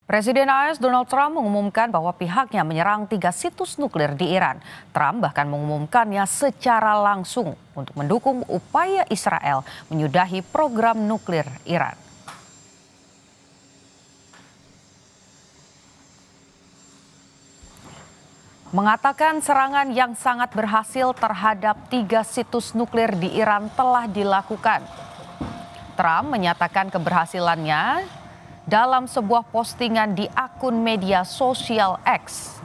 Presiden AS Donald Trump mengumumkan bahwa pihaknya menyerang 3 situs nuklir di Iran. Trump bahkan mengumumkannya secara langsung untuk mendukung upaya Israel menyudahi program nuklir Iran. Mengatakan serangan yang sangat berhasil terhadap 3 situs nuklir di Iran telah dilakukan. Trump menyatakan keberhasilannya dalam sebuah postingan di akun media sosial X.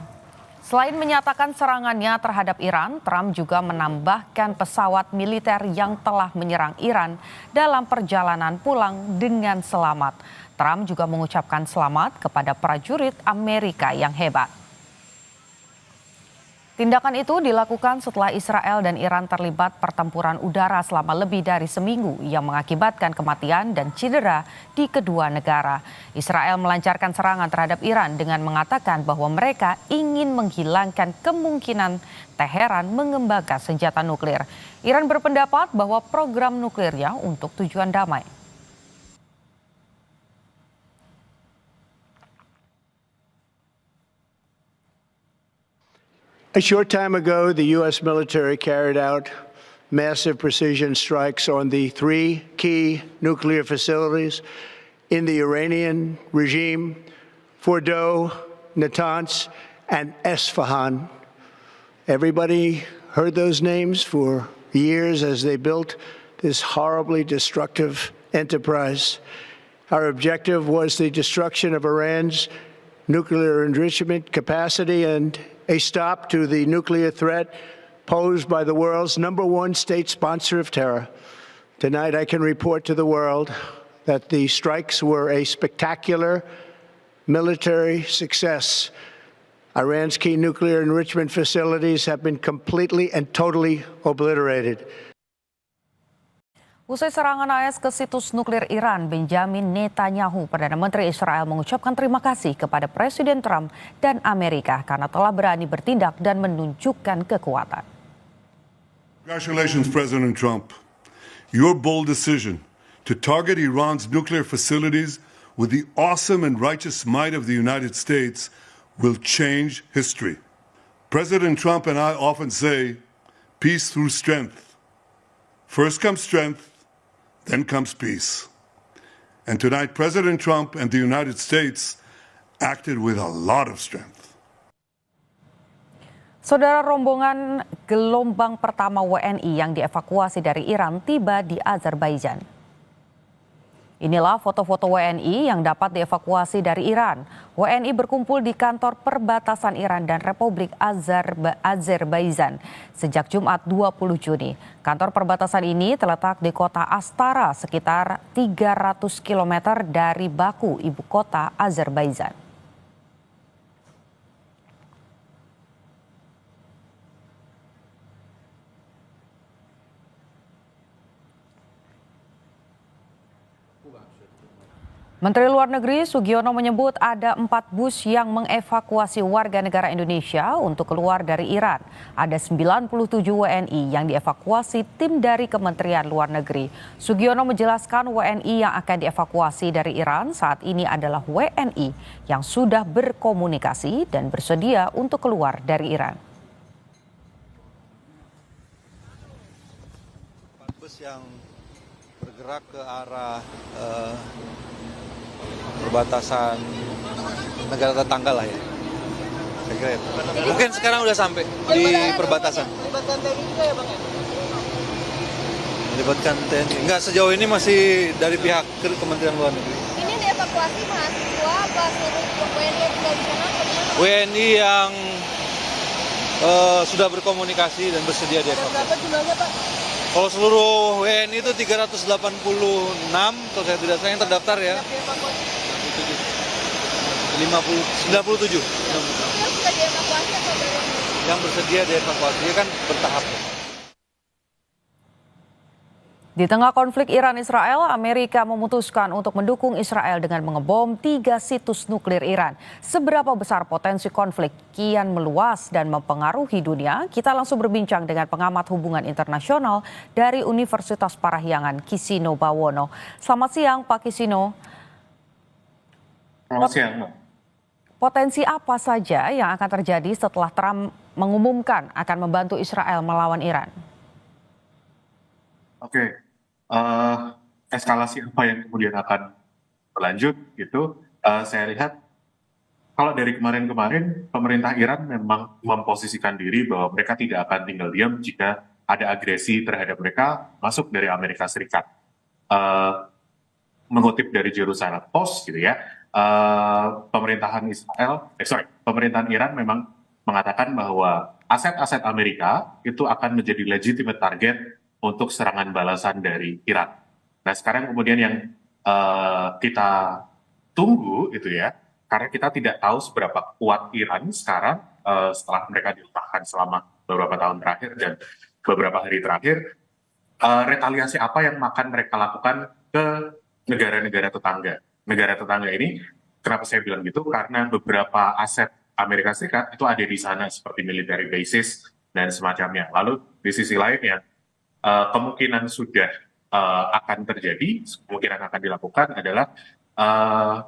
Selain menyatakan serangannya terhadap Iran, Trump juga menambahkan pesawat militer yang telah menyerang Iran dalam perjalanan pulang dengan selamat. Trump juga mengucapkan selamat kepada prajurit Amerika yang hebat. Tindakan itu dilakukan setelah Israel dan Iran terlibat pertempuran udara selama lebih dari seminggu yang mengakibatkan kematian dan cedera di kedua negara. Israel melancarkan serangan terhadap Iran dengan mengatakan bahwa mereka ingin menghilangkan kemungkinan Teheran mengembangkan senjata nuklir. Iran berpendapat bahwa program nuklirnya untuk tujuan damai. A short time ago, the U.S. military carried out massive precision strikes on the 3 key nuclear facilities in the Iranian regime: Fordow, Natanz, and Esfahan. Everybody heard those names for years as they built this horribly destructive enterprise. Our objective was the destruction of Iran's nuclear enrichment capacity and a stop to the nuclear threat posed by the world's #1 state sponsor of terror. Tonight, I can report to the world that the strikes were a spectacular military success. Iran's key nuclear enrichment facilities have been completely and totally obliterated. Usai serangan AS ke situs nuklir Iran, Benjamin Netanyahu, Perdana Menteri Israel, mengucapkan terima kasih kepada Presiden Trump dan Amerika karena telah berani bertindak dan menunjukkan kekuatan. Congratulations, President Trump. Your bold decision to target Iran's nuclear facilities with the awesome and righteous might of the United States will change history. President Trump and I often say, peace through strength. First comes strength, then comes peace. And tonight, President Trump and the United States acted with a lot of strength. Saudara, rombongan gelombang pertama WNI yang dievakuasi dari Iran tiba di Azerbaijan. Inilah foto-foto WNI yang dapat dievakuasi dari Iran. WNI berkumpul di kantor perbatasan Iran dan Republik Azerbaijan sejak Jumat 20 Juni. Kantor perbatasan ini terletak di kota Astara, sekitar 300 km dari Baku, ibu kota Azerbaijan. Menteri Luar Negeri Sugiono menyebut ada 4 bus yang mengevakuasi warga negara Indonesia untuk keluar dari Iran. Ada 97 WNI yang dievakuasi tim dari Kementerian Luar Negeri. Sugiono menjelaskan WNI yang akan dievakuasi dari Iran saat ini adalah WNI yang sudah berkomunikasi dan bersedia untuk keluar dari Iran. 4 bus yang bergerak ke arah perbatasan negara tetangga lah ya. Saya kira itu. Mungkin sekarang udah sampai di perbatasan. Melibatkan TNI juga ya Bang ya? Melibatkan TNI. Enggak, sejauh ini masih dari pihak Kementerian Luar Negeri. Ini dievakuasi mahasiswa apa seluruh WNI yang tinggal di sana? WNI yang sudah berkomunikasi dan bersedia dievakuasi. Berapa jumlahnya Pak? Kalau seluruh WNI itu 386, kalau saya tidak salah yang terdaftar ya. 97. Yang sudah dievakuasi atau belum? Yang bersedia dievakuasi kan bertahap. Di tengah konflik Iran-Israel, Amerika memutuskan untuk mendukung Israel dengan mengebom 3 situs nuklir Iran. Seberapa besar potensi konflik kian meluas dan mempengaruhi dunia? Kita langsung berbincang dengan pengamat hubungan internasional dari Universitas Parahyangan, Kisino Bawono. Selamat siang, Pak Kisino. Selamat siang, Mbak. Potensi apa saja yang akan terjadi setelah Trump mengumumkan akan membantu Israel melawan Iran? Oke, eskalasi apa yang kemudian akan berlanjut gitu, saya lihat kalau dari kemarin-kemarin pemerintah Iran memang memposisikan diri bahwa mereka tidak akan tinggal diam jika ada agresi terhadap mereka masuk dari Amerika Serikat. Eh, Mengutip dari Jerusalem Post gitu ya, pemerintahan Iran memang mengatakan bahwa aset-aset Amerika itu akan menjadi legitimate target untuk serangan balasan dari Iran. Nah sekarang kemudian yang kita tunggu itu ya, karena kita tidak tahu seberapa kuat Iran sekarang setelah mereka diletakkan selama beberapa tahun terakhir dan beberapa hari terakhir, retaliasi apa yang akan mereka lakukan ke negara-negara tetangga. Negara tetangga ini, kenapa saya bilang gitu? Karena beberapa aset Amerika Serikat itu ada di sana seperti military bases dan semacamnya. Lalu di sisi lain yang kemungkinan sudah akan terjadi, kemungkinan akan dilakukan adalah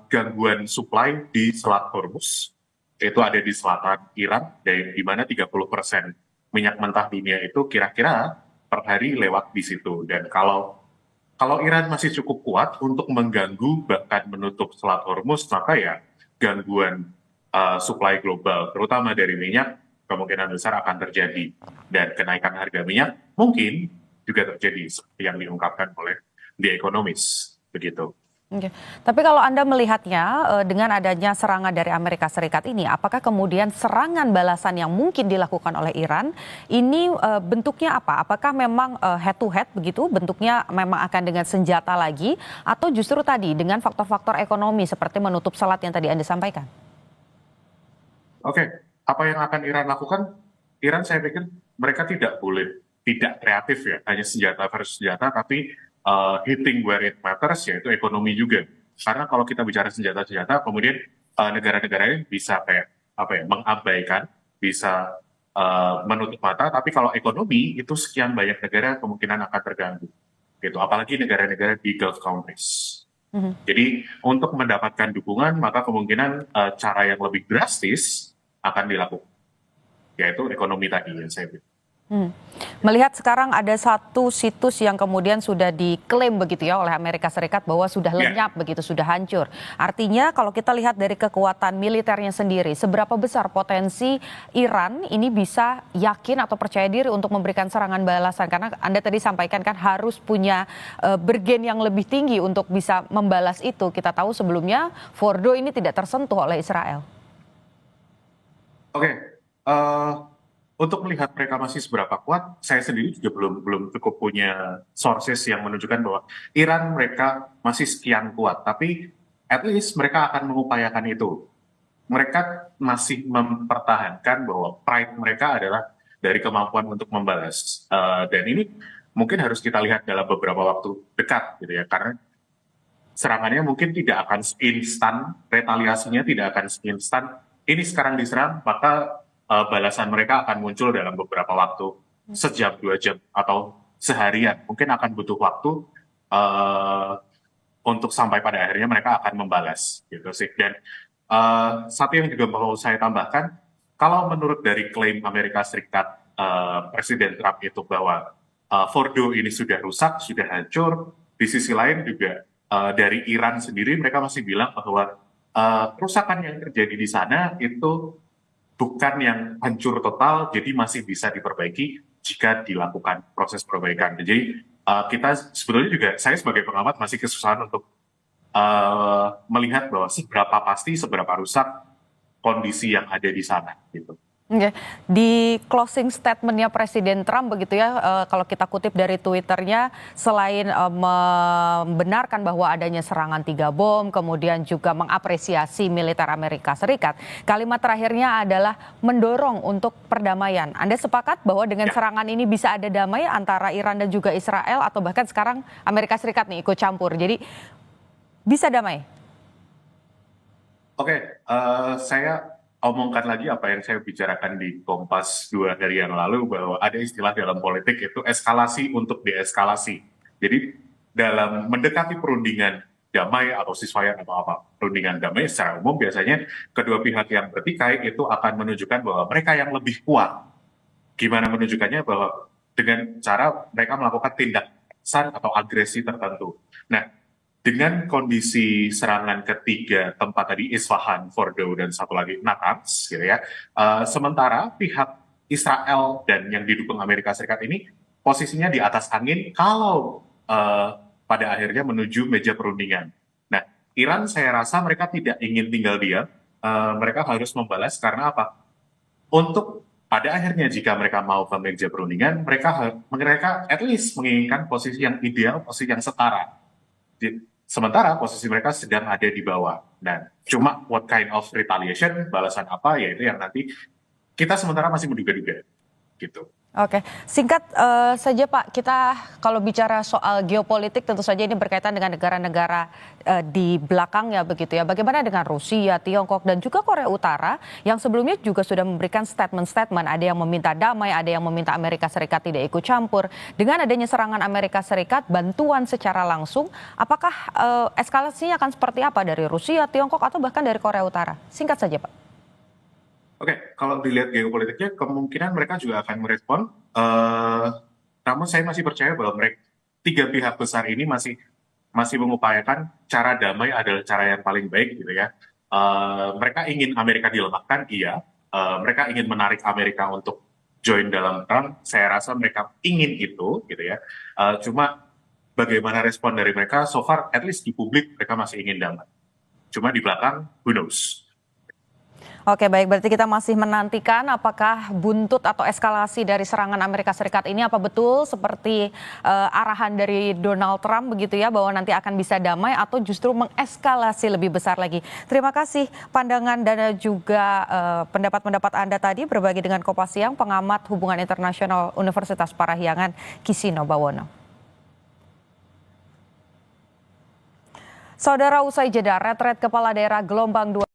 gangguan supply di Selat Hormuz. Itu ada di selatan Iran, di mana 30% minyak mentah dunia itu kira-kira per hari lewat di situ. Dan kalau Iran masih cukup kuat untuk mengganggu bahkan menutup Selat Hormuz, maka ya gangguan supply global, terutama dari minyak, kemungkinan besar akan terjadi. Dan kenaikan harga minyak mungkin juga terjadi seperti yang diungkapkan oleh The Economist, begitu. Oke. Tapi kalau Anda melihatnya dengan adanya serangan dari Amerika Serikat ini, apakah kemudian serangan balasan yang mungkin dilakukan oleh Iran ini bentuknya apa? Apakah memang head to head begitu, bentuknya memang akan dengan senjata lagi, atau justru tadi dengan faktor-faktor ekonomi seperti menutup selat yang tadi Anda sampaikan? Oke, apa yang akan Iran lakukan? Iran saya pikir mereka tidak kreatif ya, hanya senjata versus senjata, tapi hitting where it matters, yaitu ekonomi juga. Karena kalau kita bicara senjata-senjata, kemudian negara-negara ini bisa mengabaikan, bisa menutup mata. Tapi kalau ekonomi itu sekian banyak negara kemungkinan akan terganggu. Gitu. Apalagi negara-negara di Gulf countries. Jadi untuk mendapatkan dukungan, maka kemungkinan cara yang lebih drastis akan dilakukan, yaitu ekonomi tadi yang saya bilang. Melihat sekarang ada satu situs yang kemudian sudah diklaim begitu ya oleh Amerika Serikat bahwa sudah lenyap begitu, sudah hancur. Artinya kalau kita lihat dari kekuatan militernya sendiri, seberapa besar potensi Iran ini bisa yakin atau percaya diri untuk memberikan serangan balasan? Karena Anda tadi sampaikan kan harus punya bergen yang lebih tinggi untuk bisa membalas itu. Kita tahu sebelumnya Fordo ini tidak tersentuh oleh Israel. Oke. Untuk melihat mereka masih seberapa kuat, saya sendiri juga belum cukup punya sources yang menunjukkan bahwa Iran mereka masih sekian kuat. Tapi at least mereka akan mengupayakan itu. Mereka masih mempertahankan bahwa pride mereka adalah dari kemampuan untuk membalas. Dan ini mungkin harus kita lihat dalam beberapa waktu dekat, gitu ya. Karena serangannya mungkin tidak akan instan, retaliasinya tidak akan instan. Ini sekarang diserang, maka balasan mereka akan muncul dalam beberapa waktu, sejam, 2 jam, atau seharian. Mungkin akan butuh waktu untuk sampai pada akhirnya mereka akan membalas, gitu sih. Dan satu yang juga mau saya tambahkan, kalau menurut dari klaim Amerika Serikat, Presiden Trump itu bahwa Fordo ini sudah rusak, sudah hancur, di sisi lain juga dari Iran sendiri mereka masih bilang bahwa kerusakan yang terjadi di sana itu bukan yang hancur total, jadi masih bisa diperbaiki jika dilakukan proses perbaikan. Jadi kita sebetulnya juga, saya sebagai pengamat masih kesusahan untuk melihat bahwa seberapa rusak kondisi yang ada di sana. Gitu. Oke. Di closing statementnya Presiden Trump begitu ya, kalau kita kutip dari Twitternya, selain membenarkan bahwa adanya serangan 3 bom, kemudian juga mengapresiasi militer Amerika Serikat, kalimat terakhirnya adalah mendorong untuk perdamaian. Anda sepakat bahwa dengan serangan ini bisa ada damai antara Iran dan juga Israel, atau bahkan sekarang Amerika Serikat nih ikut campur, jadi bisa damai? Oke, saya omongkan lagi apa yang saya bicarakan di Kompas 2 hari yang lalu, bahwa ada istilah dalam politik itu eskalasi untuk deeskalasi. Jadi dalam mendekati perundingan damai atau ceasefire atau apa perundingan damai, secara umum biasanya kedua pihak yang bertikai itu akan menunjukkan bahwa mereka yang lebih kuat. Gimana menunjukkannya? Bahwa dengan cara mereka melakukan tindakan atau agresi tertentu. Nah, dengan kondisi serangan ketiga tempat tadi Isfahan, Fordo, dan satu lagi Natanz, gitu ya. Sementara pihak Israel dan yang didukung Amerika Serikat ini posisinya di atas angin kalau pada akhirnya menuju meja perundingan. Nah, Iran saya rasa mereka tidak ingin tinggal diam, mereka harus membalas karena apa? Untuk pada akhirnya jika mereka mau ke meja perundingan, mereka at least menginginkan posisi yang ideal, posisi yang setara. Sementara posisi mereka sedang ada di bawah. Nah, cuma what kind of retaliation, balasan apa, yaitu yang nanti kita sementara masih menduga-duga, gitu. Oke, singkat saja Pak, kita kalau bicara soal geopolitik tentu saja ini berkaitan dengan negara-negara di belakangnya begitu ya. Bagaimana dengan Rusia, Tiongkok dan juga Korea Utara yang sebelumnya juga sudah memberikan statement-statement. Ada yang meminta damai, ada yang meminta Amerika Serikat tidak ikut campur. Dengan adanya serangan Amerika Serikat, bantuan secara langsung, apakah eskalasinya akan seperti apa dari Rusia, Tiongkok atau bahkan dari Korea Utara? Singkat saja Pak. Oke, kalau dilihat geopolitiknya, kemungkinan mereka juga akan merespon. Namun saya masih percaya bahwa tiga pihak besar ini masih mengupayakan cara damai adalah cara yang paling baik, gitu ya. Mereka ingin Amerika dilemahkan, iya. Mereka ingin menarik Amerika untuk join dalam perang. Saya rasa mereka ingin itu, gitu ya. Cuma bagaimana respon dari mereka? So far, at least di publik mereka masih ingin damai. Cuma di belakang, who knows? Oke baik, berarti kita masih menantikan apakah buntut atau eskalasi dari serangan Amerika Serikat ini apa betul seperti arahan dari Donald Trump begitu ya, bahwa nanti akan bisa damai atau justru mengeskalasi lebih besar lagi. Terima kasih pandangan dan juga pendapat-pendapat Anda tadi berbagi dengan Kompas Siang, pengamat hubungan internasional Universitas Parahyangan Kisino Bawono. Saudara, usai jeda, retret kepala daerah gelombang 2